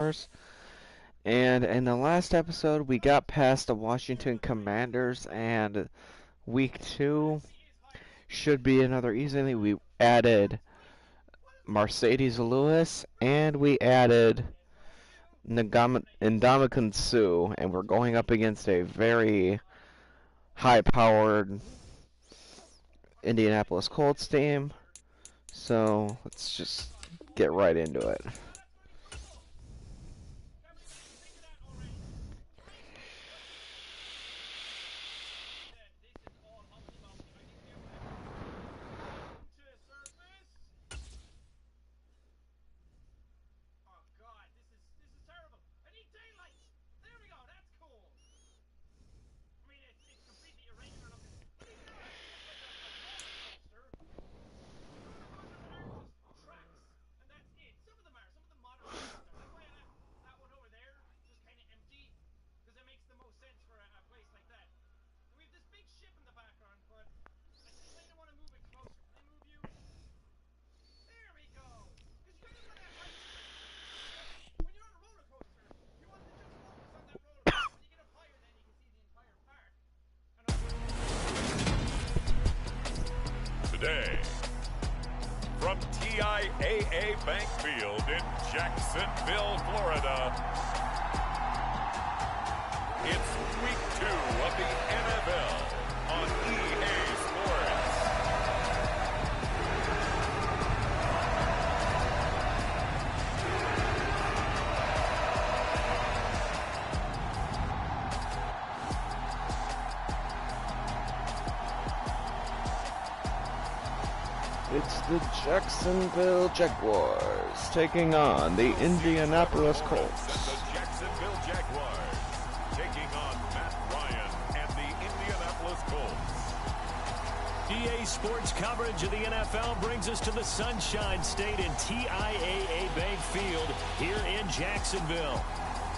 Jaguars. And in the last episode, we got past the Washington Commanders, and week 2 should be another easy. We added Mercedes Lewis, and we added Ndamukong Suh, and we're going up against a very high-powered Indianapolis Colts team. So let's just get right into it. Today, from TIAA Bank Field in Jacksonville, Florida, it's week 2 of the NFL on EA Sports. It's the Jacksonville Jaguars taking on the Indianapolis Colts. The Jacksonville Jaguars taking on Matt Ryan and the Indianapolis Colts. EA Sports coverage of the NFL brings us to the Sunshine State in TIAA Bank Field here in Jacksonville.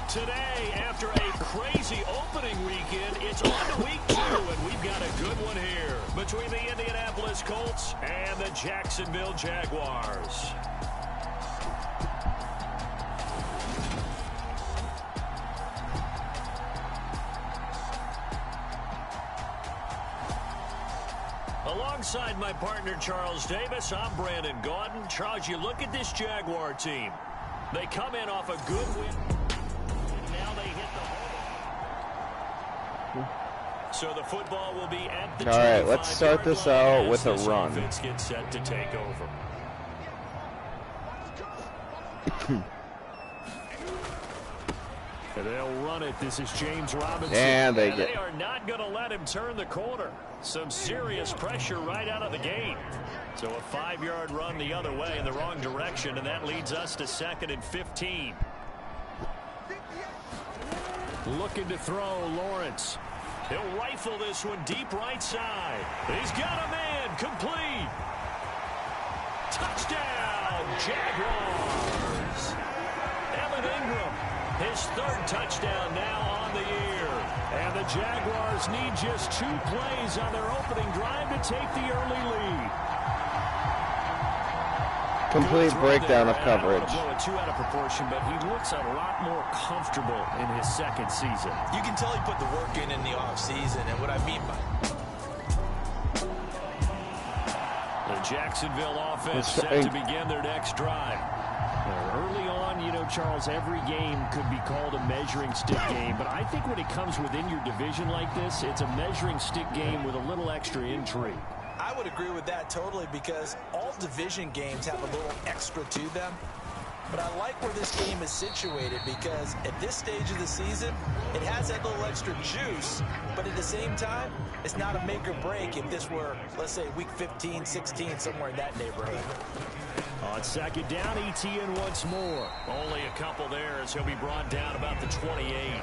Today, after a crazy opening weekend, it's on to week 2, and we've got a good one here between the Indianapolis Colts and the Jacksonville Jaguars. Alongside my partner, Charles Davis, I'm Brandon Gaudin. Charles, you look at this Jaguar team. They come in off a good win. Now they hit the hole. So the football will be at the 25-yard line. All right, let's start this out with a run. Offense gets set to take over. They'll run it. This is James Robinson. And they are not going to let him turn the corner. Some serious pressure right out of the gate. So a 5-yard run the other way in the wrong direction, and that leads us to 2nd and 15. Looking to throw, Lawrence. He'll rifle this one deep right side. He's got a man, complete. Touchdown, Jaguars. Evan Ingram, his 3rd touchdown now on the year. And the Jaguars need just 2 plays on their opening drive to take the early lead. Complete breakdown of coverage. Blow it 2 out of proportion, but he looks a lot more comfortable in his 2nd season. You can tell he put the work in the offseason, and what I mean by the Jacksonville offense set to begin their next drive. Early on, you know, Charles, every game could be called a measuring stick game, but I think when it comes within your division like this, it's a measuring stick game with a little extra intrigue. I would agree with that totally, because all division games have a little extra to them. But I like where this game is situated, because at this stage of the season, it has that little extra juice, but at the same time, it's not a make or break if this were, let's say, week 15, 16, somewhere in that neighborhood. On 2nd down, ETN once more. Only a couple there as he'll be brought down about the 28.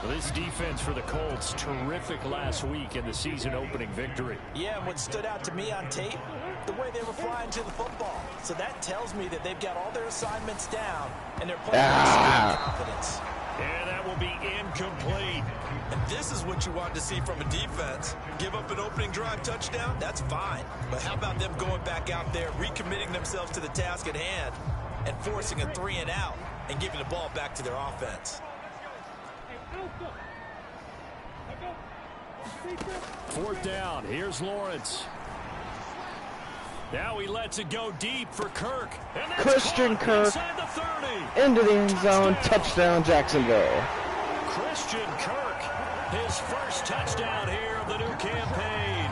Well, this defense for the Colts, terrific last week in the season-opening victory. Yeah, and what stood out to me on tape, the way they were flying to the football. So that tells me that they've got all their assignments down, and they're playing with confidence. And that will be incomplete. And this is what you want to see from a defense. Give up an opening drive touchdown, that's fine. But how about them going back out there, recommitting themselves to the task at hand, and forcing a 3-and-out? and giving the ball back to their offense. Fourth down. Here's Lawrence. Now he lets it go deep for Kirk. And that's Christian Kirk inside the 30. into the end zone. Touchdown, Jacksonville. Christian Kirk, his first touchdown here of the new campaign.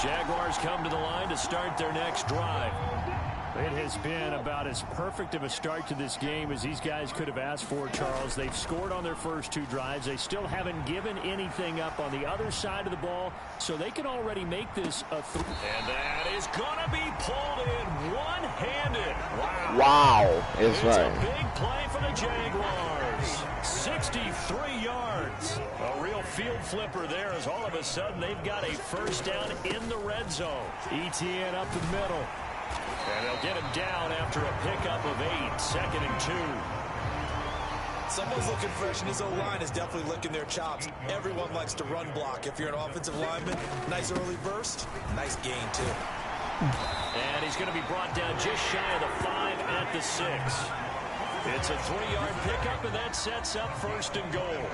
Jaguars come to the line to start their next drive. It has been about as perfect of a start to this game as these guys could have asked for, Charles. They've scored on their first 2 drives. They still haven't given anything up on the other side of the ball, so they can already make this a 3. And that is going to be pulled in one-handed. Wow. It's a right. big play for the Jaguars. 63 yards. A real field flipper there as all of a sudden they've got a first down in the red zone. ETN up the middle. And they'll get him down after a pickup of 8, 2nd and 2. Someone's looking fresh, and his O-line is definitely licking their chops. Everyone likes to run block. If you're an offensive lineman, nice early burst, nice gain, too. And he's going to be brought down just shy of the 5 at the 6. It's a 3-yard pickup, and that sets up 1st and goal.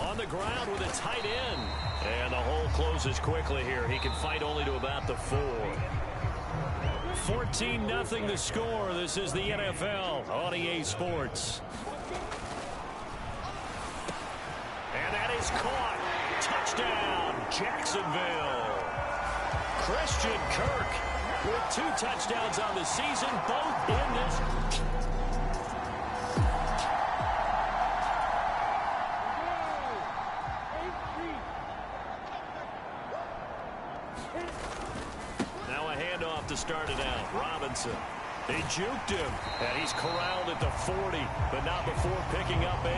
On the ground with a tight end. And the hole closes quickly here. He can fight only to about the 4. 14-0 the score. This is the NFL on EA Sports. And that is caught. Touchdown, Jacksonville. Christian Kirk with 2 touchdowns on the season, both in this. To start it out. Robinson. They juked him, and he's corralled at the 40, but not before picking up 8.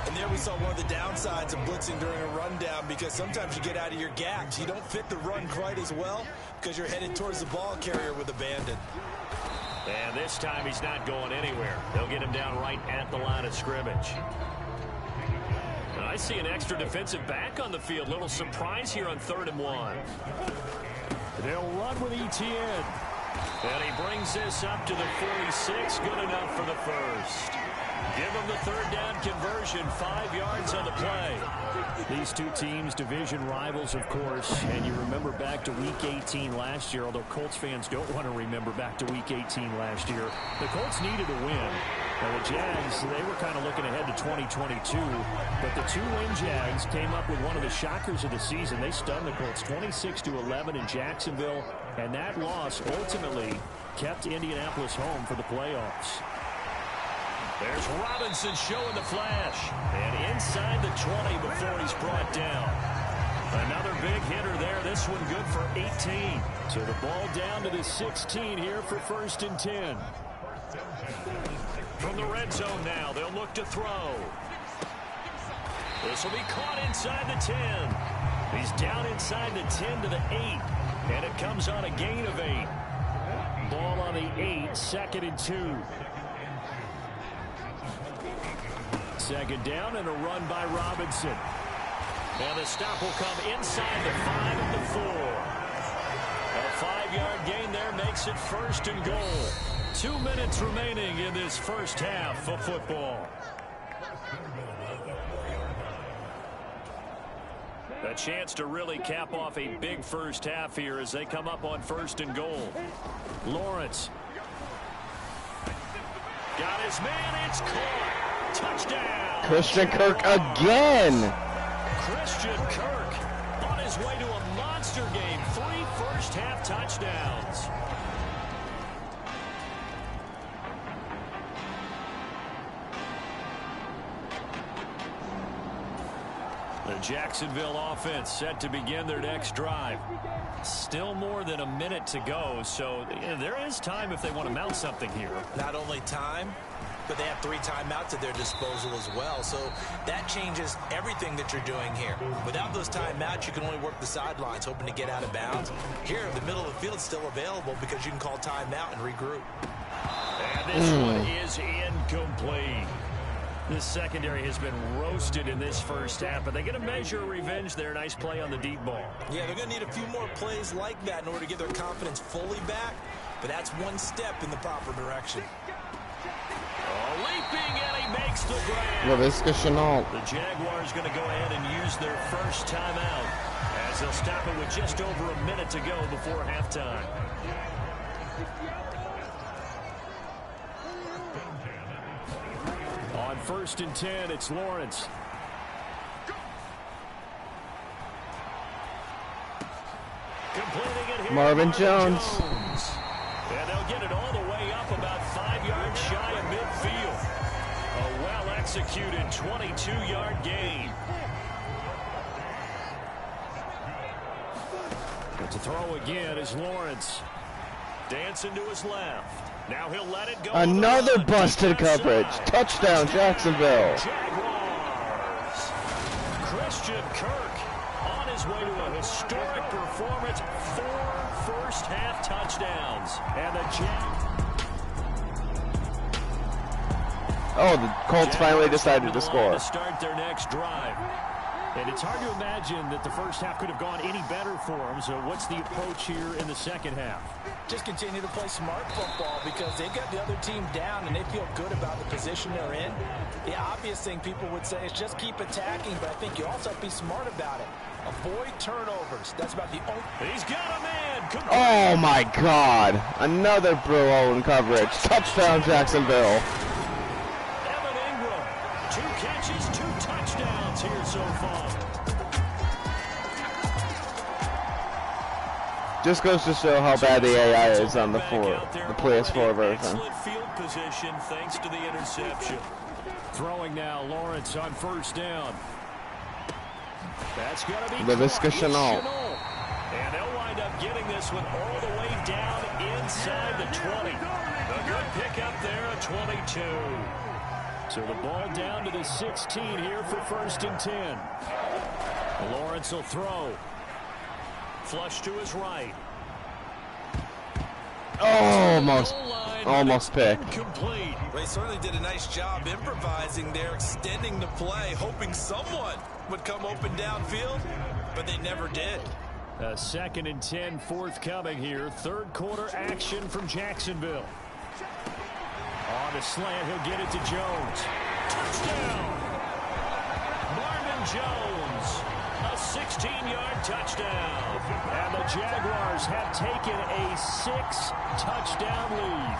And there we saw one of the downsides of blitzing during a rundown, because sometimes you get out of your gaps. You don't fit the run quite as well because you're headed towards the ball carrier with abandon. And this time he's not going anywhere. They'll get him down right at the line of scrimmage. And I see an extra defensive back on the field. Little surprise here on 3rd and 1. They'll run with ETN. And he brings this up to the 46. Good enough for the first. Give him the 3rd down conversion. 5 yards on the play. These two teams, division rivals, of course. And you remember back to Week 18 last year, although Colts fans don't want to remember back to Week 18 last year. The Colts needed a win. Now, the Jags, they were kind of looking ahead to 2022, but the 2-win Jags came up with one of the shockers of the season. They stunned the Colts 26-11 in Jacksonville, and that loss ultimately kept Indianapolis home for the playoffs. There's Robinson showing the flash, and inside the 20 before he's brought down. Another big hitter there, this one good for 18. So the ball down to the 16 here for 1st and 10. From the red zone now, they'll look to throw. This will be caught inside the 10. He's down inside the 10 to the 8, and it comes on a gain of 8. Ball on the 8, 2nd and 2. 2nd down and a run by Robinson. And the stop will come inside the 5 and the 4. A 5-yard gain there makes it 1st and goal. 2 minutes remaining in this first half of football. A chance to really cap off a big first half here as they come up on 1st and goal. Lawrence. Got his man, it's caught. Touchdown. Christian Kirk again. Christian Kirk on his way to a monster game. 3 first-half touchdowns. The Jacksonville offense set to begin their next drive. Still more than a minute to go, so there is time if they want to mount something here. Not only time, but they have 3 timeouts at their disposal as well, so that changes everything that you're doing here. Without those timeouts, you can only work the sidelines, hoping to get out of bounds. Here, the middle of the field is still available because you can call timeout and regroup. And And this one is incomplete. The secondary has been roasted in this first half, but they get a measure of revenge there. Nice play on the deep ball. Yeah, they're going to need a few more plays like that in order to get their confidence fully back, but that's one step in the proper direction. Leaping, and he makes the grab. LaVisca Chenault. The Jaguars going to go ahead and use their first timeout as they'll stop it with just over a minute to go before halftime. On 1st and 10, it's Lawrence. Completing it here. Marvin Jones. And they'll get it all the way up about 5 yards shy of midfield. A well-executed 22-yard gain. But to throw again is Lawrence. Dancing to his left. Now he'll let it go. Another busted coverage. Touchdown, Jacksonville. Jaguars. Christian Kirk on his way to a historic performance. 4 first-half touchdowns. And the the Colts finally decided to score. To start their next drive. And it's hard to imagine that the first half could have gone any better for them. So what's the approach here in the second half? Just continue to play smart football because they've got the other team down and they feel good about the position they're in. The obvious thing people would say is just keep attacking, but I think you also have to be smart about it. Avoid turnovers. That's about the only... He's got a man. Oh, my God. Another Brew Owen coverage. Touchdown, Jacksonville. Evan Ingram. 2 catches, 2 touchdowns here so far. Just goes to show how bad the AI is on the PS4 version. Excellent field position thanks to the interception. Throwing now, Lawrence on 1st down. That's going to be LaVisca Chenault. And they'll wind up getting this one all the way down inside the 20. A good pickup there, a 22. So the ball down to the 16 here for 1st and 10. Lawrence will throw. Flush to his right. Almost picked. Incomplete. They certainly did a nice job improvising there, extending the play, hoping someone would come open downfield, but they never did. 2nd and 10 forthcoming here. 3rd quarter action from Jacksonville. On the slant, he'll get it to Jones. Touchdown! Marvin Jones. A 16-yard touchdown. And the Jaguars have taken a 6-touchdown lead.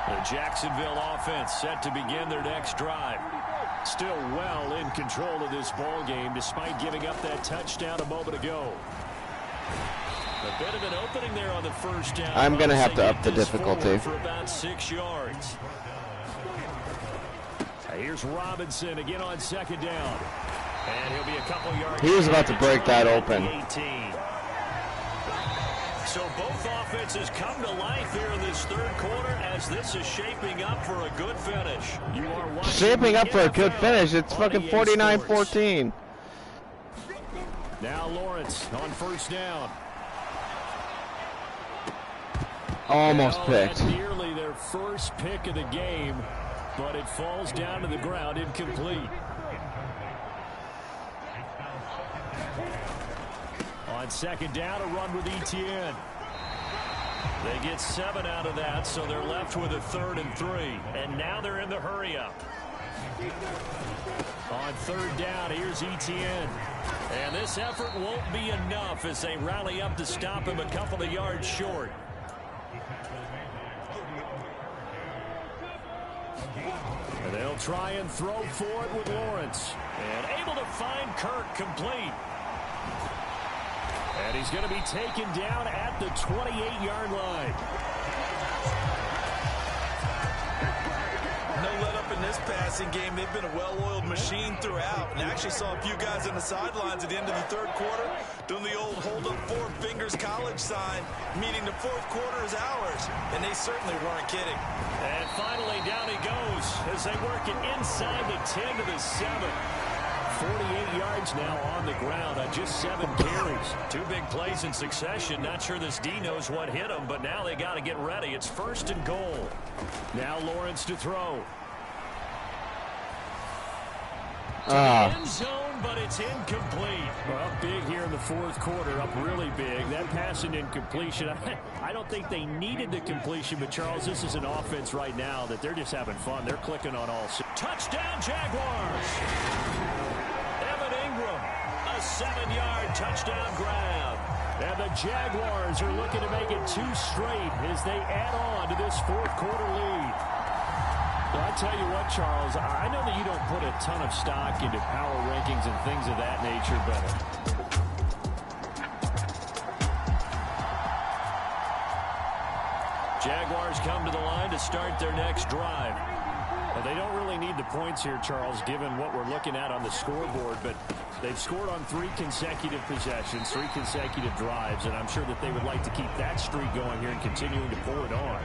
The Jacksonville offense set to begin their next drive. Still well in control of this ball game despite giving up that touchdown a moment ago. A bit of an opening there on the 1st down. I'm going to have to up the difficulty. For about 6 yards. Here's Robinson again on 2nd down. And he'll be a couple yards. He was about to break that open. 18. So both offenses come to life here in this 3rd quarter as this is shaping up for a good finish. You are watching Shaping up for a good finish. It's fucking 49-14. Now Lawrence on 1st down. Almost picked. That's nearly their first pick of the game, but it falls down to the ground incomplete. On 2nd down, a run with Etienne. They get 7 out of that, so they're left with a 3rd and 3. And now they're in the hurry-up. On 3rd down, here's Etienne. And this effort won't be enough as they rally up to stop him a couple of yards short. And they'll try and throw for it with Lawrence. And able to find Kirk complete. And he's going to be taken down at the 28-yard line. No let up in this passing game. They've been a well-oiled machine throughout. And actually saw a few guys on the sidelines at the end of the 3rd quarter doing the old hold up 4 fingers college sign, meaning the 4th quarter is ours. And they certainly weren't kidding. And finally down he goes as they work it inside the 10 to the 7. 48 yards now on the ground on just 7 carries. 2 big plays in succession. Not sure this D knows what hit him, but now they got to get ready. It's 1st and goal. Now Lawrence to throw. To the end zone, but it's incomplete. Well, big here in the 4th quarter, up really big. That pass and incompletion, I don't think they needed the completion, but Charles, this is an offense right now that they're just having fun. They're clicking on all. Touchdown, Jaguars! Evan Ingram, a 7-yard touchdown grab. And the Jaguars are looking to make it 2 straight as they add on to this 4th quarter lead. Well, I tell you what, Charles, I know that you don't put a ton of stock into power rankings and things of that nature, but Jaguars come to the line to start their next drive. Well, they don't really need the points here, Charles, given what we're looking at on the scoreboard, but they've scored on 3 consecutive possessions, 3 consecutive drives, and I'm sure that they would like to keep that streak going here and continuing to pull it on.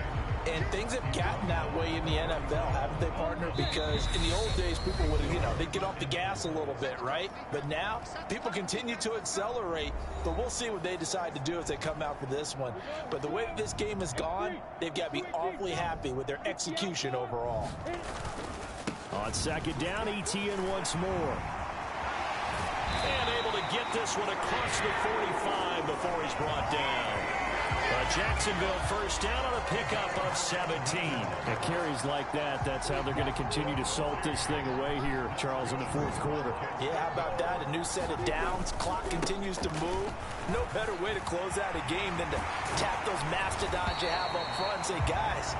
And things have gotten that way in the NFL, haven't they, partner? Because in the old days, people would, they'd get off the gas a little bit, right? But now, people continue to accelerate. But we'll see what they decide to do as they come out for this one. But the way that this game has gone, they've got to be awfully happy with their execution overall. On 2nd down, ETN once more. And able to get this one across the 45 before he's brought down. Jacksonville 1st down on a pickup of 17. At carries like that, that's how they're going to continue to salt this thing away here, Charles, in the 4th quarter. Yeah, how about that? A new set of downs. Clock continues to move. No better way to close out a game than to tap those mastodons you have up front and say, guys,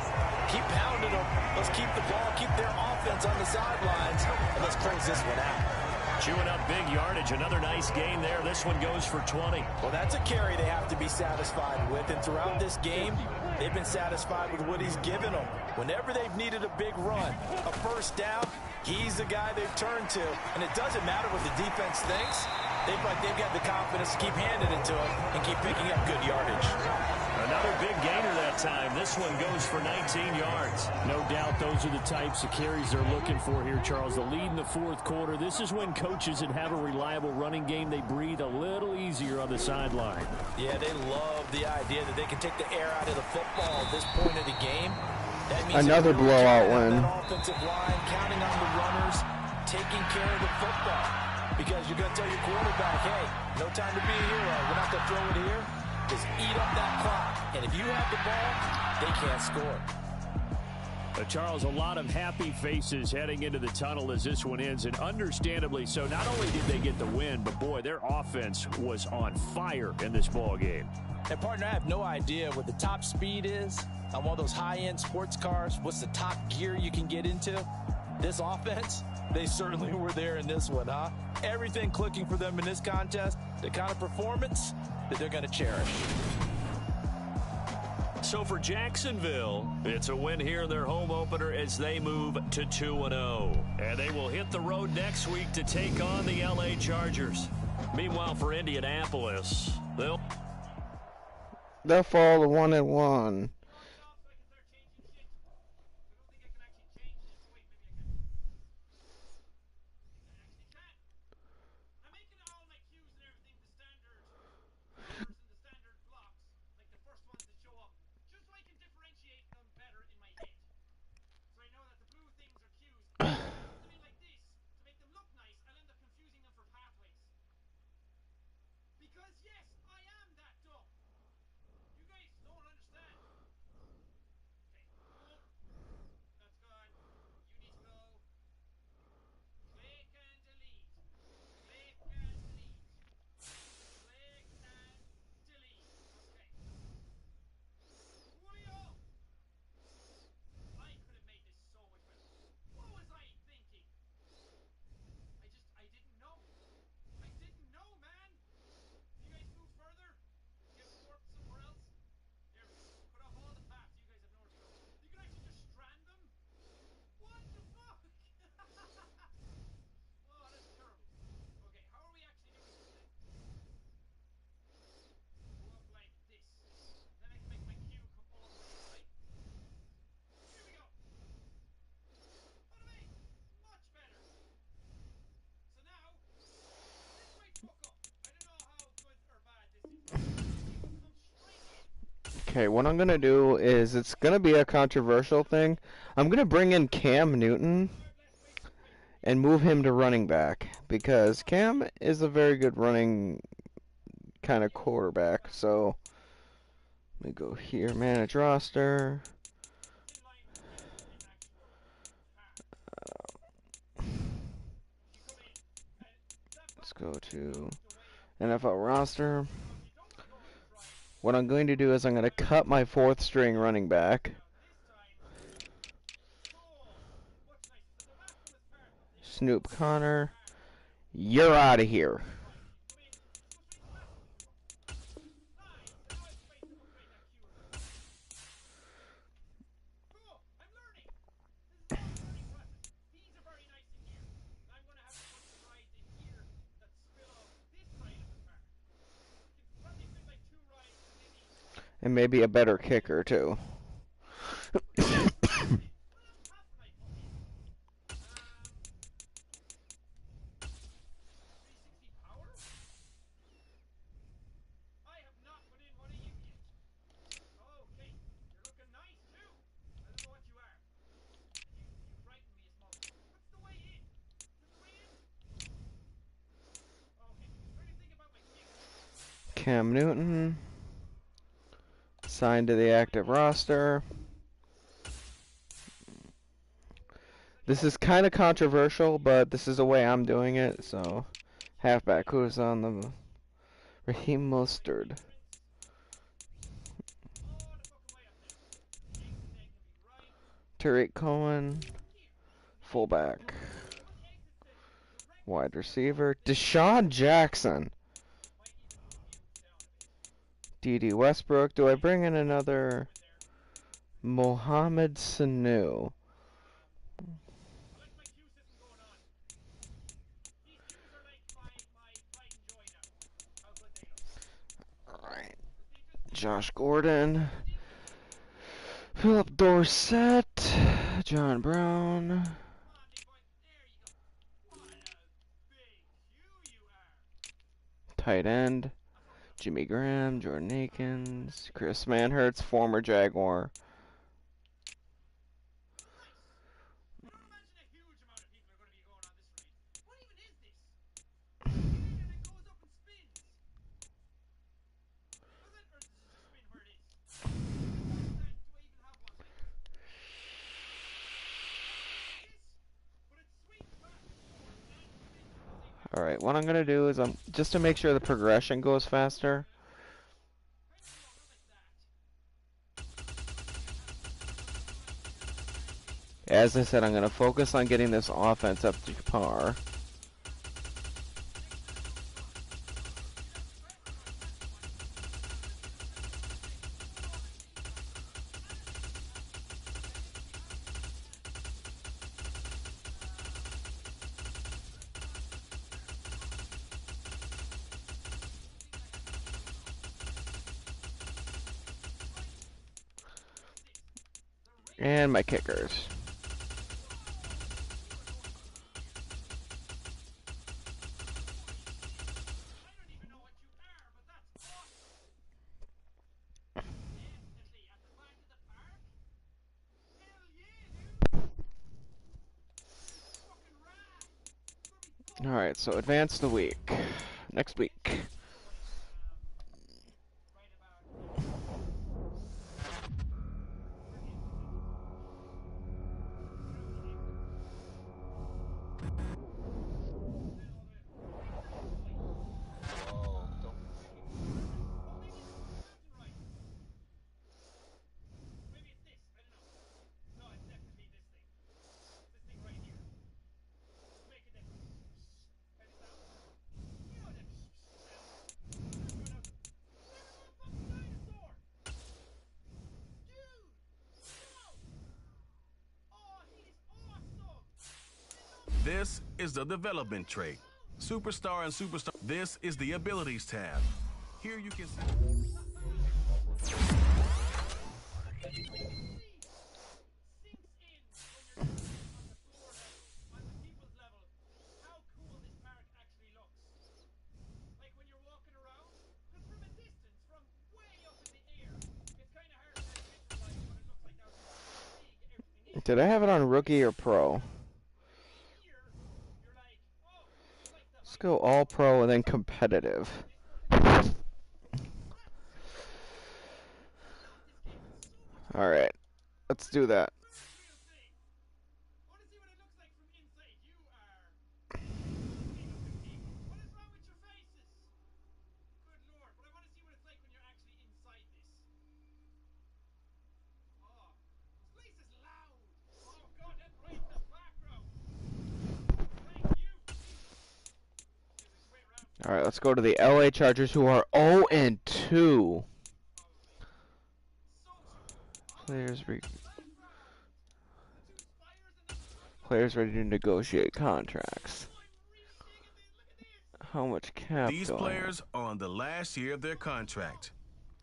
keep pounding them. Let's keep the ball, keep their offense on the sidelines, and let's close this one out. Chewing up big yardage. Another nice gain there. This one goes for 20. Well, that's a carry they have to be satisfied with. And throughout this game, they've been satisfied with what he's given them. Whenever they've needed a big run, a 1st down, he's the guy they've turned to. And it doesn't matter what the defense thinks. They've got the confidence to keep handing it to him and keep picking up good yardage. Another big gainer that time. This one goes for 19 yards. No doubt those are the types of carries they're looking for here, Charles. The lead in the 4th quarter. This is when coaches that have a reliable running game, they breathe a little easier on the sideline. Yeah, they love the idea that they can take the air out of the football at this point of the game. That means another blowout win. That offensive line, counting on the runners, taking care of the football. Because you're going to tell your quarterback, hey, no time to be a hero. We're not going to throw it here. Just eat up that clock. And if you have the ball, they can't score. Charles, a lot of happy faces heading into the tunnel as this one ends, and understandably so. Not only did they get the win, but boy, their offense was on fire in this ball game. And partner, I have no idea what the top speed is on one of those high-end sports cars. What's the top gear you can get into? This offense, they certainly were there in this one, huh? Everything clicking for them in this contest, the kind of performance that they're going to cherish. So for Jacksonville, it's a win here in their home opener as they move to 2-0. And they will hit the road next week to take on the LA Chargers. Meanwhile, for Indianapolis, they'll fall to 1-1. Okay, what I'm going to do is, it's going to be a controversial thing. I'm going to bring in Cam Newton and move him to running back, because Cam is a very good running kind of quarterback. So let me go here, manage roster. Let's go to NFL roster. What I'm going to do is I'm going to cut my 4th string running back. Snoop Connor, you're out of here. And maybe a better kicker, too. Cam Newton, signed to the active roster. This is kind of controversial, but this is the way I'm doing it. So, halfback, who's on the Raheem Mostert. Tariq Cohen, fullback. Wide receiver, Deshaun Jackson. D.D. Westbrook. Do I bring in another Mohamed Sanu? Alright. Josh Gordon. Philip Dorsett. John Brown. Tight end. Jimmy Graham, Jordan Akins, Chris Manhertz, former Jaguar. Alright, what I'm going to do is, just to make sure the progression goes faster. As I said, I'm going to focus on getting this offense up to par. And my kickers. Alright, so advance the week. Next week. This is the development trait. Superstar and superstar. This is the abilities tab. Here you can see. Did I have it on rookie or pro? Let's go all pro and then competitive. Alright, let's do that. Alright, let's go to the LA Chargers, who are 0-2. Players ready to negotiate contracts. How much cap These going players are on the last year of their contract.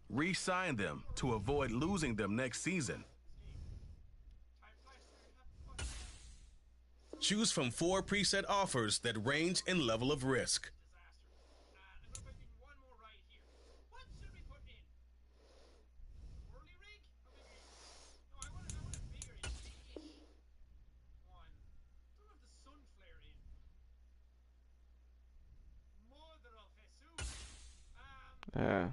Re-sign them to avoid losing them next season. Choose from 4 preset offers that range in level of risk. Yeah.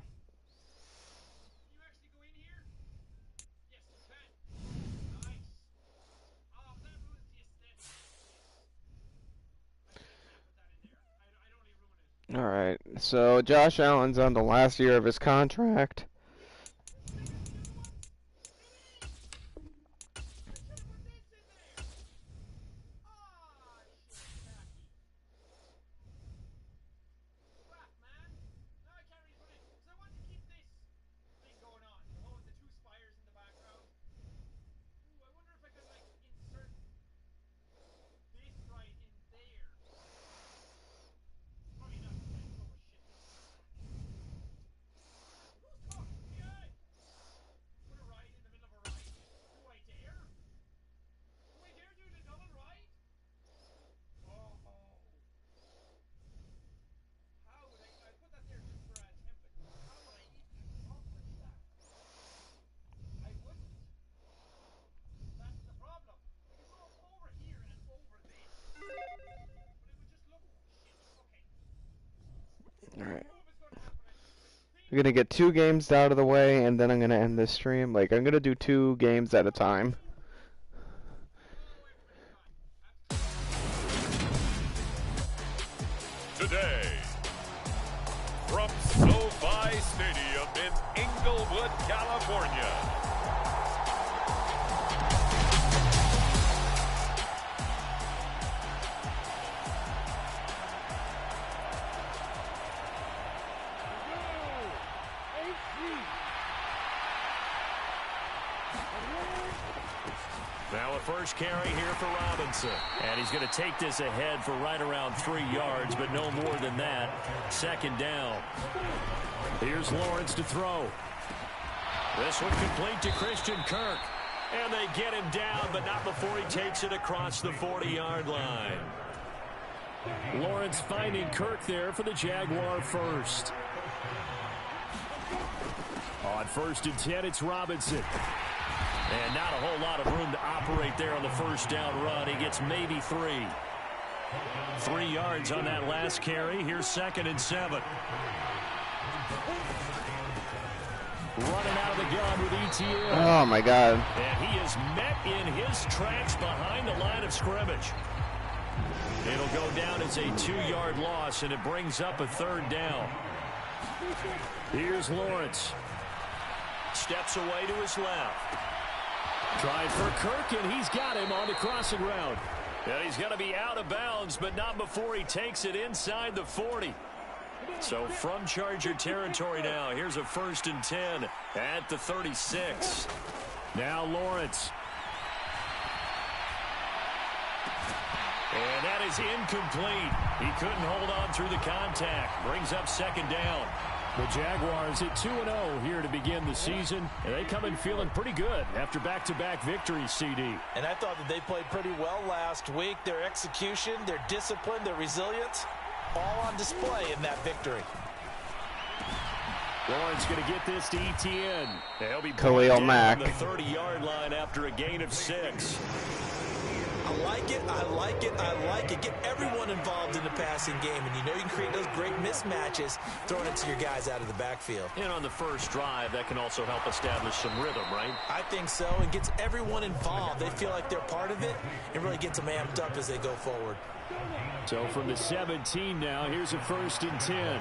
Alright, so Josh Allen's on the last year of his contract. Alright. I'm gonna get 2 games out of the way, and then I'm gonna end this stream. Like, I'm gonna do 2 games at a time. Today, from SoFi Stadium in Inglewood, California. Now a first carry here for Robinson. And he's going to take this ahead for right around 3 yards, but no more than that. Second down. Here's Lawrence to throw. This one complete to Christian Kirk. And they get him down, but not before he takes it across the 40-yard line. Lawrence finding Kirk there for the Jaguar first. On 1st and 10, it's Robinson. And not a whole lot of room to operate there on the first down run. He gets maybe 3. 3 yards on that last carry. Here's 2nd and 7. Running out of the gun with ETN. Oh my God. And he is met in his tracks behind the line of scrimmage. It'll go down as a 2-yard loss, and it brings up a 3rd down. Here's Lawrence. Steps away to his left. Tried for Kirk, and he's got him on the crossing route. And he's going to be out of bounds, but not before he takes it inside the 40. So from Charger territory now, here's a 1st and 10 at the 36. Now Lawrence. And that is incomplete. He couldn't hold on through the contact. Brings up 2nd down. The Jaguars at 2-0 here to begin the season, and they come in feeling pretty good after back-to-back victories, CD. And I thought that they played pretty well last week. Their execution, their discipline, their resilience, all on display in that victory. Lawrence going to get this to ETN. They'll be Khalil Mack. On the 30-yard line after a gain of 6. I like it, I like it, I like it. Get everyone involved in the passing game, and you know you can create those great mismatches throwing it to your guys out of the backfield. And on the first drive, that can also help establish some rhythm, right? I think so. It gets everyone involved. They feel like they're part of it. It really gets them amped up as they go forward. So from the 17 now, here's a 1st and 10.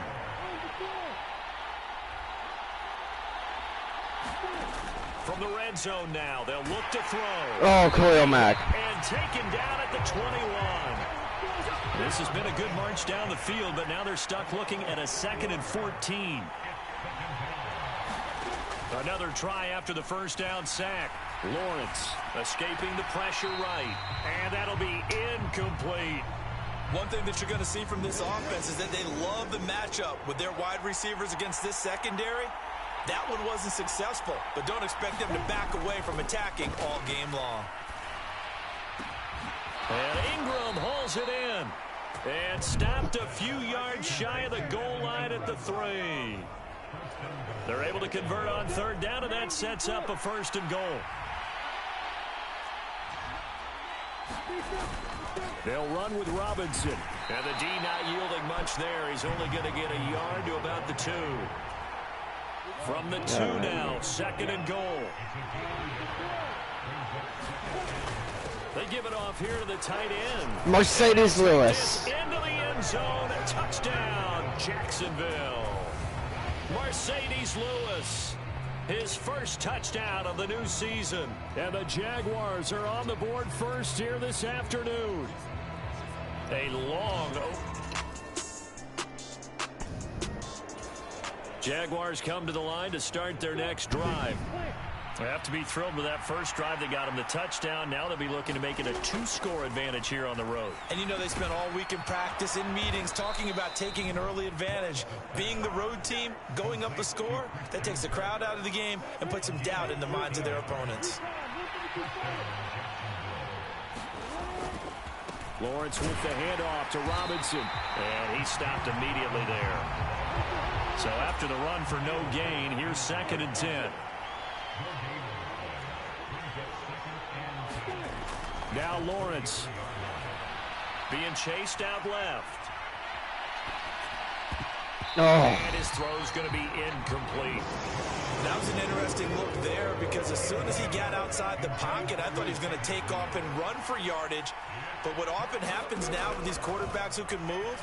From the red zone now, they'll look to throw. Oh, Khalil Mack. And taken down at the 21. This has been a good march down the field, but now they're stuck looking at a 2nd and 14. Another try after the first down sack. Lawrence escaping the pressure right. And that'll be incomplete. One thing that you're going to see from this offense is that they love the matchup with their wide receivers against this secondary. That one wasn't successful, but don't expect them to back away from attacking all game long. And Ingram hauls it in. And stopped a few yards shy of the goal line at the 3. They're able to convert on 3rd down, and that sets up a 1st and goal. They'll run with Robinson. And the D not yielding much there. He's only going to get a yard to about the 2. From the 2 now, 2nd and goal. They give it off here to the tight end. Mercedes Lewis. Into the end zone. Touchdown, Jacksonville. Mercedes Lewis. His first touchdown of the new season. And the Jaguars are on the board first here this afternoon. A long... Jaguars come to the line to start their next drive. They have to be thrilled with that first drive. They got them the touchdown. Now they'll be looking to make it a 2-score advantage here on the road. And you know they spent all week in practice, in meetings, talking about taking an early advantage. Being the road team, going up a score, that takes the crowd out of the game and puts some doubt in the minds of their opponents. Lawrence with the handoff to Robinson. And he stopped immediately there. So after the run for no gain, here's 2nd and 10. Now Lawrence being chased out left. Oh. And his throw's going to be incomplete. That was an interesting look there because as soon as he got outside the pocket, I thought he was going to take off and run for yardage. But what often happens now with these quarterbacks who can move,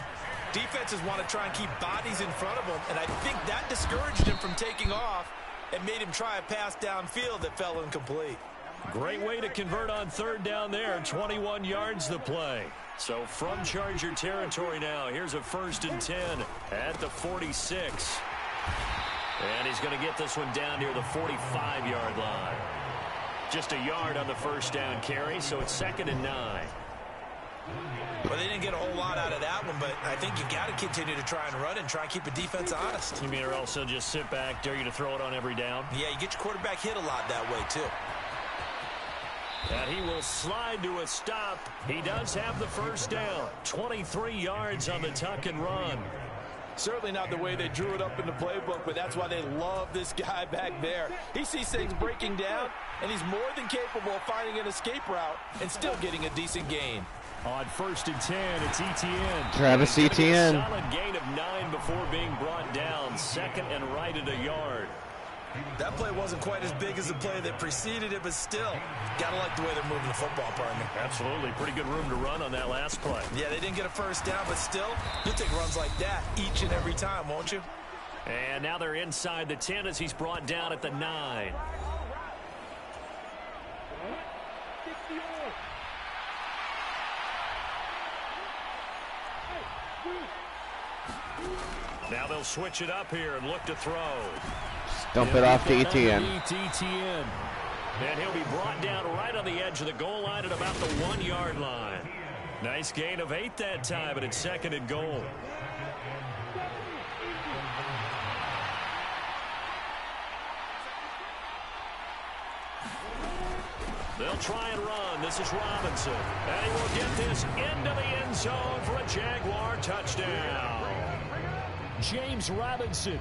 defenses want to try and keep bodies in front of them, and I think that discouraged him from taking off and made him try a pass downfield that fell incomplete. Great way to convert on 3rd down there. 21 yards the play. So from Charger territory now, here's a 1st and 10 at the 46. And he's going to get this one down near the 45-yard line. Just a yard on the first down carry, so it's 2nd and 9. Well, they didn't get a whole lot out of that one, but I think you got to continue to try and run and try and keep the defense honest. You mean or else they'll just sit back, dare you to throw it on every down? Yeah, you get your quarterback hit a lot that way, too. And he will slide to a stop. He does have the first down. 23 yards on the tuck and run. Certainly not the way they drew it up in the playbook, but that's why they love this guy back there. He sees things breaking down, and he's more than capable of finding an escape route and still getting a decent gain. on 1st and 10. It's ETN. Travis Etienne. Solid gain of 9 before being brought down. 2nd and right at a yard. That play wasn't quite as big as the play that preceded it, but still, gotta like the way they're moving the football, partner. Absolutely. Pretty good room to run on that last play. Yeah, they didn't get a first down, but still, you'll take runs like that each and every time, won't you? And now they're inside the 10 as he's brought down at the 9. Now they'll switch it up here and look to throw. Dump it off to Etienne. Etienne. And he'll be brought down right on the edge of the goal line at about the 1-yard line. Nice gain of 8 that time, but it's 2nd and goal. They'll try and run. This is Robinson. And he will get this into the end zone for a Jaguar touchdown. James Robinson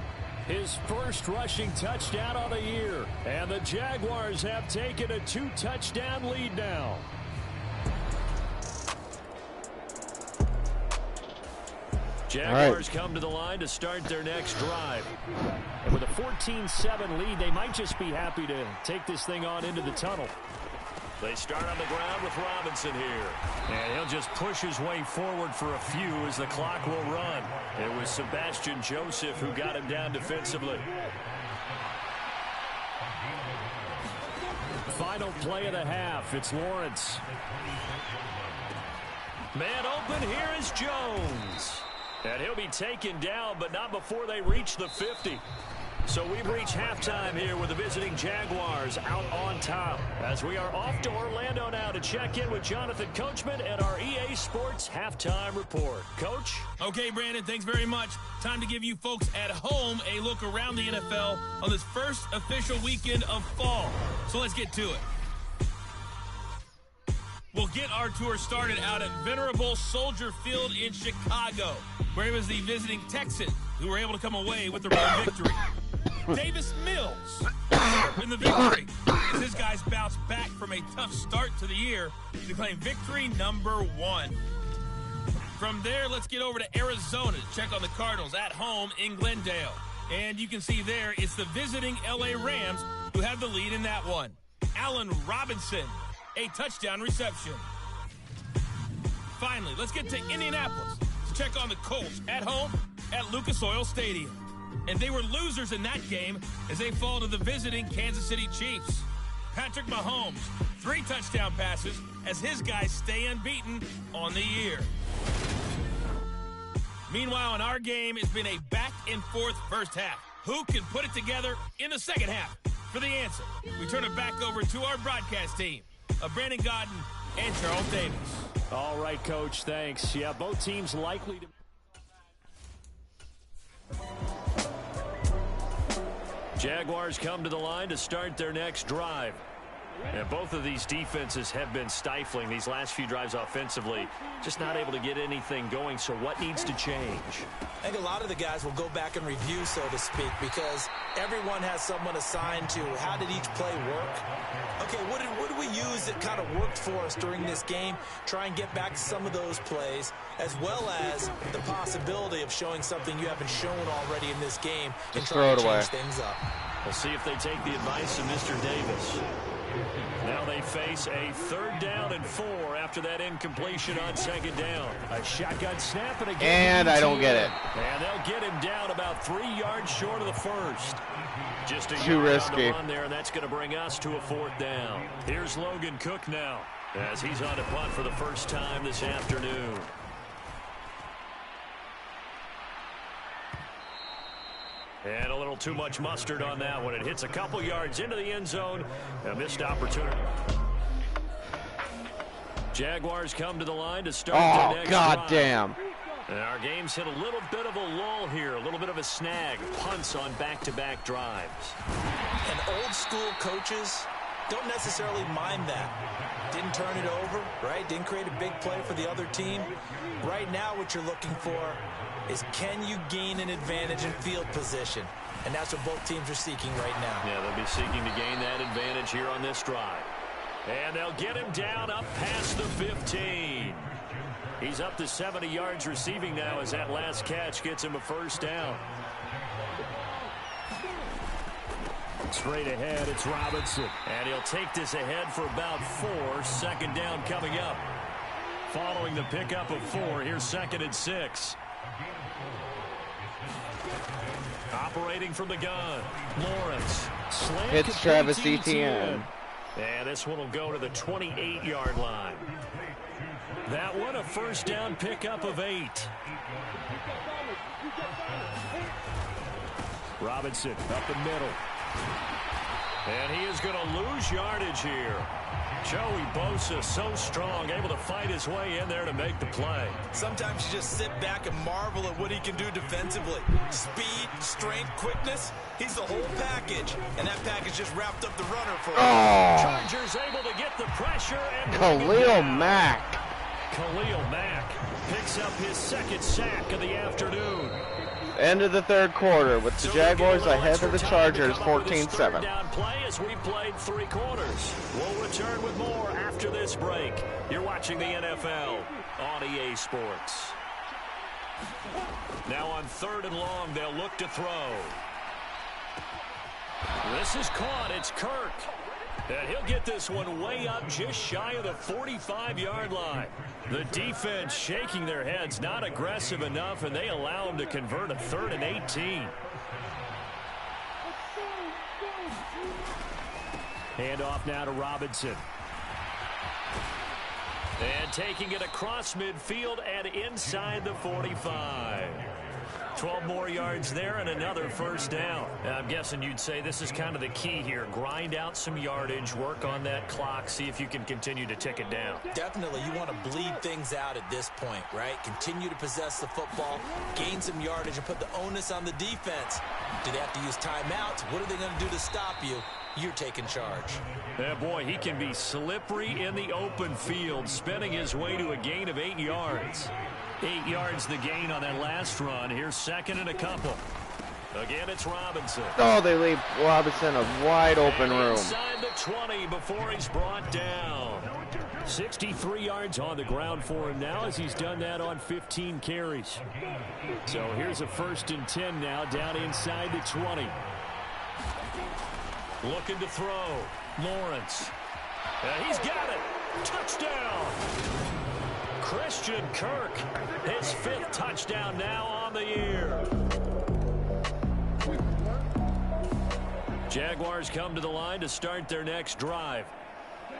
His first rushing touchdown on the year. And the Jaguars have taken a 2-touchdown lead now. Jaguars come to the line to start their next drive. And with a 14-7 lead, they might just be happy to take this thing on into the tunnel. They start on the ground with Robinson here. And he'll just push his way forward for a few as the clock will run. It was Sebastian Joseph who got him down defensively. Final play of the half. It's Lawrence. Man open, here is Jones. And he'll be taken down, but not before they reach the 50. So we've reached halftime here with the visiting Jaguars out on top. As we are off to Orlando now to check in with Jonathan Coachman at our EA Sports Halftime Report. Coach? Okay, Brandon, thanks very much. Time to give you folks at home a look around the NFL on this first official weekend of fall. So let's get to it. We'll get our tour started out at venerable Soldier Field in Chicago, where it was the visiting Texans who were able to come away with the road victory. Davis Mills in the victory as his guys bounce back from a tough start to the year to claim victory number 1. From there, let's get over to Arizona to check on the Cardinals at home in Glendale. And you can see there, it's the visiting LA Rams who have the lead in that one. Allen Robinson, a touchdown reception. Finally, let's get to Indianapolis to check on the Colts at home at Lucas Oil Stadium. And they were losers in that game as they fall to the visiting Kansas City Chiefs. Patrick Mahomes, 3 touchdown passes as his guys stay unbeaten on the year. Meanwhile, in our game, it's been a back-and-forth first half. Who can put it together in the second half? For the answer, we turn it back over to our broadcast team of Brandon Godden and Charles Davis. All right, Coach, thanks. Yeah, both teams likely to... Jaguars come to the line to start their next drive. And both of these defenses have been stifling these last few drives offensively. Just not able to get anything going, so what needs to change? I think a lot of the guys will go back and review, so to speak, because everyone has someone assigned to how did each play work. Okay, what did we use that kind of worked for us during this game? Try and get back to some of those plays, as well as the possibility of showing something you haven't shown already in this game and try to change things up. We'll see if they take the advice of Mr. Davis. Now they face a 3rd down and 4 after that incompletion on 2nd down. A shotgun snap and again. And I don't get it. And they'll get him down about 3 yards short of the first. Just a too risky on the run there, and that's going to bring us to a 4th down. Here's Logan Cook now as he's on a punt for the first time this afternoon. And a little too much mustard on that one. It hits a couple yards into the end zone. A missed opportunity. Jaguars come to the line to start their next drive. Damn. And our game's hit a little bit of a lull here, a little bit of a snag. Punts on back-to-back drives. And old school coaches don't necessarily mind that. Didn't turn it over, right? Didn't create a big play for the other team. Right now what you're looking for is can you gain an advantage in field position? And that's what both teams are seeking right now. Yeah, they'll be seeking to gain that advantage here on this drive. And they'll get him down up past the 15. He's up to 70 yards receiving now as that last catch gets him a 1st down. Straight ahead, it's Robinson. And he'll take this ahead for about 4. 2nd down coming up. Following the pickup of 4, here's 2nd and 6. Operating from the gun, Lawrence. It's Travis Etienne. And this one will go to the 28-yard line. That one a 1st down pickup of 8. Robinson up the middle. And he is going to lose yardage here. Joey Bosa so strong, able to fight his way in there to make the play. Sometimes you just sit back and marvel at what he can do defensively. Speed, strength, quickness. He's the whole package. And that package just wrapped up the runner for him. Chargers able to get the pressure. And Khalil Mack. Khalil Mack picks up his 2nd sack of the afternoon. End of the third quarter with the Jaguars ahead of the Chargers, 14-7. Down play as we played 3 quarters. We'll return with more after this break. You're watching the NFL on EA Sports. Now on 3rd and long, they'll look to throw. This is caught. It's Kirk. And he'll get this one way up just shy of the 45-yard line. The defense shaking their heads, not aggressive enough, and they allow him to convert a 3rd and 18. Hand off now to Robinson. And taking it across midfield and inside the 45. 12 more yards there and another first down. I'm guessing you'd say this is kind of the key here. Grind out some yardage, work on that clock, see if you can continue to tick it down. Definitely, you want to bleed things out at this point, right? Continue to possess the football, gain some yardage, and put the onus on the defense. Do they have to use timeouts? What are they going to do to stop you? You're taking charge. Yeah, boy, he can be slippery in the open field, spinning his way to a gain of 8 yards. 8 yards the gain on that last run. Here's 2nd and a couple. Again, it's Robinson. Oh, they leave Robinson a wide open room. Inside the 20 before he's brought down. 63 yards on the ground for him now as he's done that on 15 carries. So here's a 1st and 10 now down inside the 20. Looking to throw. Lawrence. And he's got it. Touchdown. Christian Kirk, his 5th touchdown now on the year. Jaguars come to the line to start their next drive.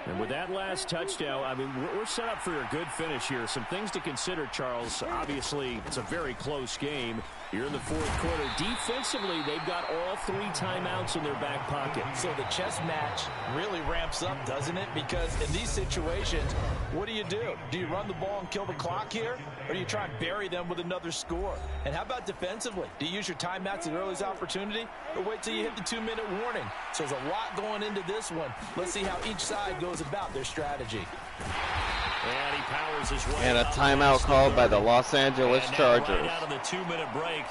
And with that last touchdown, I mean, we're set up for a good finish here. Some things to consider, Charles. Obviously, it's a very close game. You're in the 4th quarter. Defensively, they've got all 3 timeouts in their back pocket. So the chess match really ramps up, doesn't it? Because in these situations, what do? Do you run the ball and kill the clock here? Or do you try and bury them with another score? And how about defensively? Do you use your timeouts at the earliest opportunity? Or wait till you hit the 2-minute warning? So there's a lot going into this one. Let's see how each side goes about their strategy. And he powers his way. And a timeout called by the Los Angeles Chargers. Right out of the 2-minute break,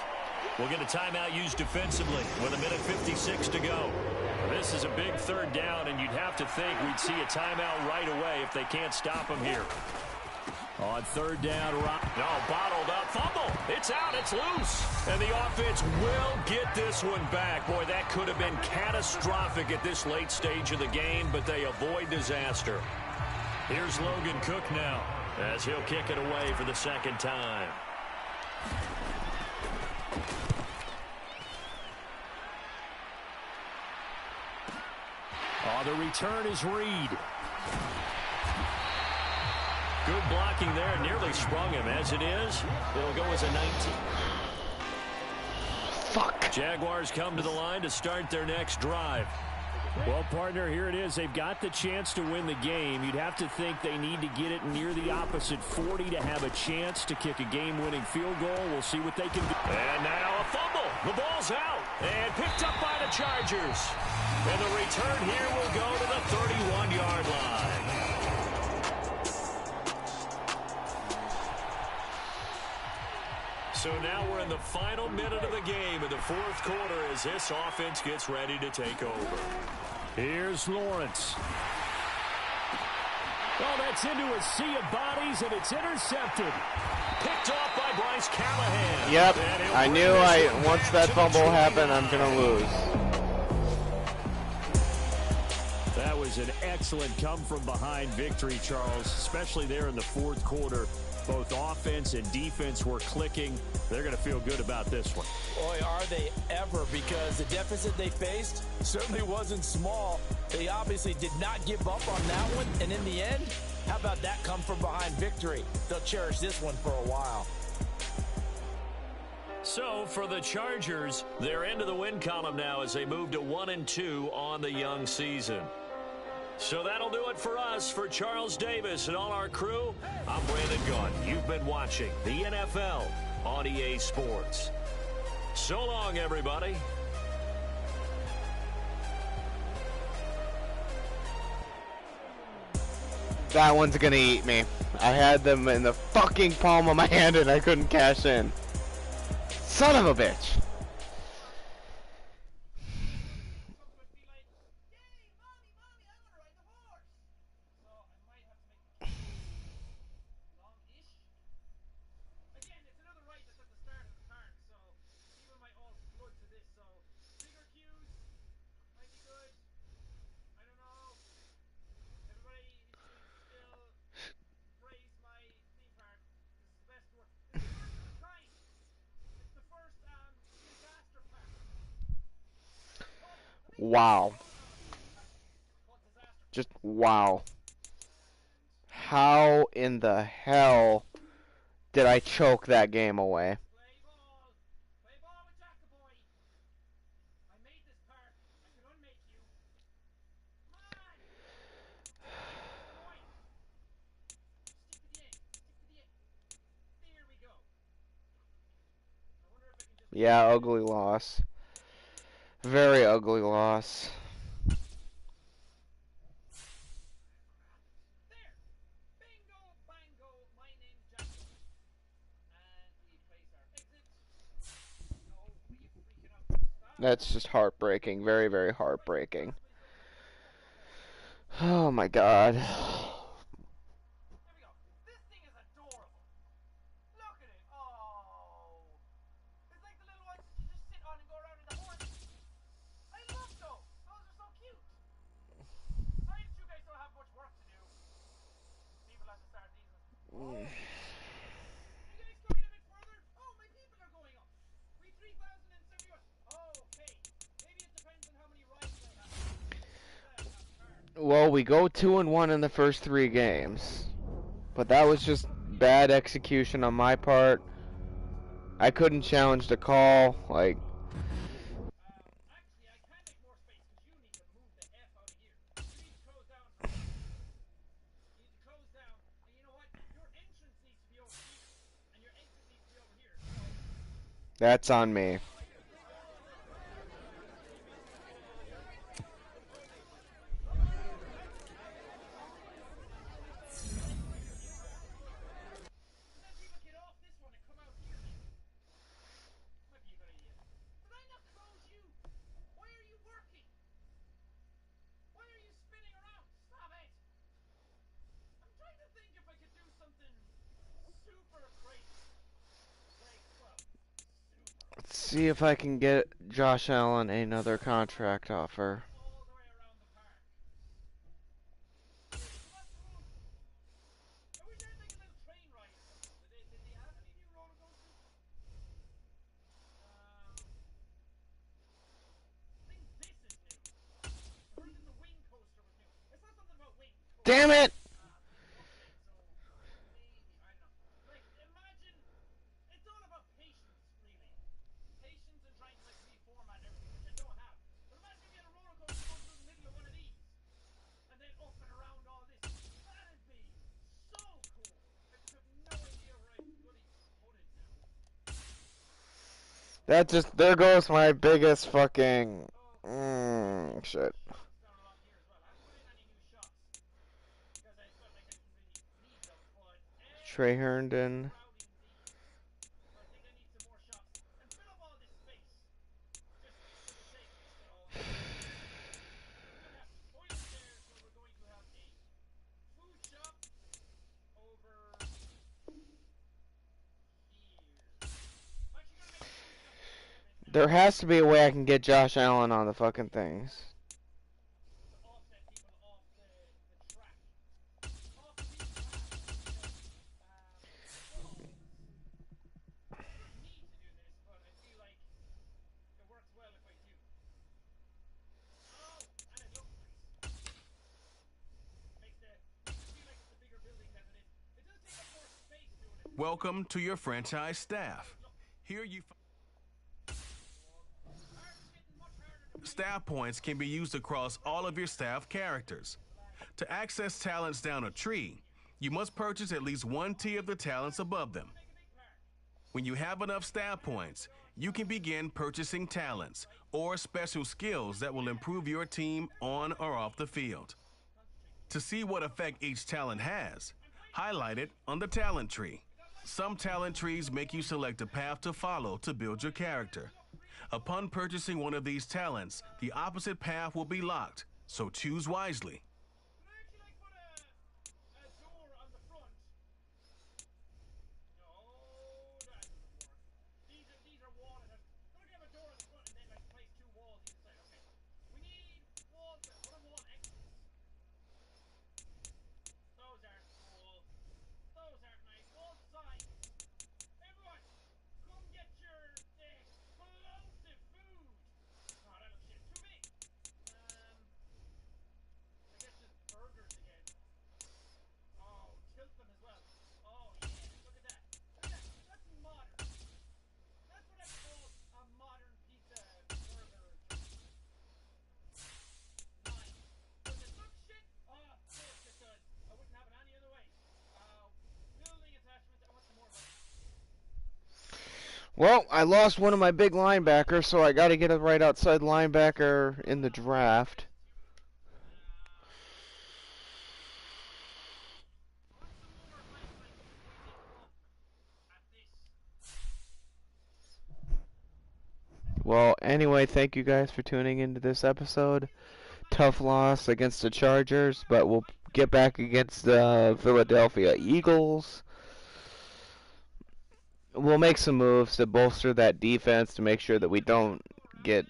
we'll get a timeout used defensively with 1:56 to go. This is a big 3rd down, and you'd have to think we'd see a timeout right away if they can't stop him here. On 3rd down, bottled up, fumble. It's out, it's loose. And the offense will get this one back. Boy, that could have been catastrophic at this late stage of the game, but they avoid disaster. Here's Logan Cook now as he'll kick it away for the 2nd time. Oh, the return is Reed. Good blocking there. Nearly sprung him. As it is, it'll go as a 19. Fuck. Jaguars come to the line to start their next drive. Well, partner, here it is. They've got the chance to win the game. You'd have to think they need to get it near the opposite 40 to have a chance to kick a game-winning field goal. We'll see what they can do. And now a fumble. The ball's out and picked up by the Chargers. And the return here will go to the 31-yard line. So now we're in the final minute of the game in the 4th quarter as this offense gets ready to take over. Here's Lawrence. Oh, that's into a sea of bodies, and it's intercepted. Picked off by Bryce Callahan. Yep, I knew once that fumble happened, I'm going to lose. That was an excellent come-from-behind victory, Charles, especially there in the 4th quarter. Both offense and defense were clicking. They're going to feel good about this one. Boy, are they ever, because the deficit they faced certainly wasn't small. They obviously did not give up on that one, and in the end, how about that come-from-behind victory? They'll cherish this one for a while. So for the Chargers, they're into the win column now as they move to 1-2 on the young season. So that'll do it for us. For Charles Davis and all our crew, I'm Brandon Gaudin. You've been watching the NFL on EA Sports. So long, everybody. That one's gonna eat me. I had them in the fucking palm of my hand and I couldn't cash in. Son of a bitch! Wow. Just wow. How in the hell did I choke that game away? Yeah, ugly loss. Very ugly loss. That's just heartbreaking. Very, very heartbreaking. Oh my god. Well, we go 2-1 in the first 3 games. But that was just bad execution on my part. I couldn't challenge the call. Like, that's on me. Let's see if I can get Josh Allen another contract offer. Damn it! That just, there goes my biggest fucking, shit. Trey Herndon. There has to be a way I can get Josh Allen on the fucking things. Welcome to your franchise staff. Here you staff points can be used across all of your staff characters. To access talents down a tree, you must purchase at least one tier of the talents above them. When you have enough staff points, you can begin purchasing talents or special skills that will improve your team on or off the field. To see what effect each talent has, highlight it on the talent tree. Some talent trees make you select a path to follow to build your character. Upon purchasing one of these talents, the opposite path will be locked, so choose wisely. Well, I lost one of my big linebackers, so I got to get a right outside linebacker in the draft. Well, anyway, thank you guys for tuning into this episode. Tough loss against the Chargers, but we'll get back against the Philadelphia Eagles. We'll make some moves to bolster that defense to make sure that we don't get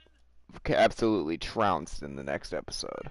absolutely trounced in the next episode.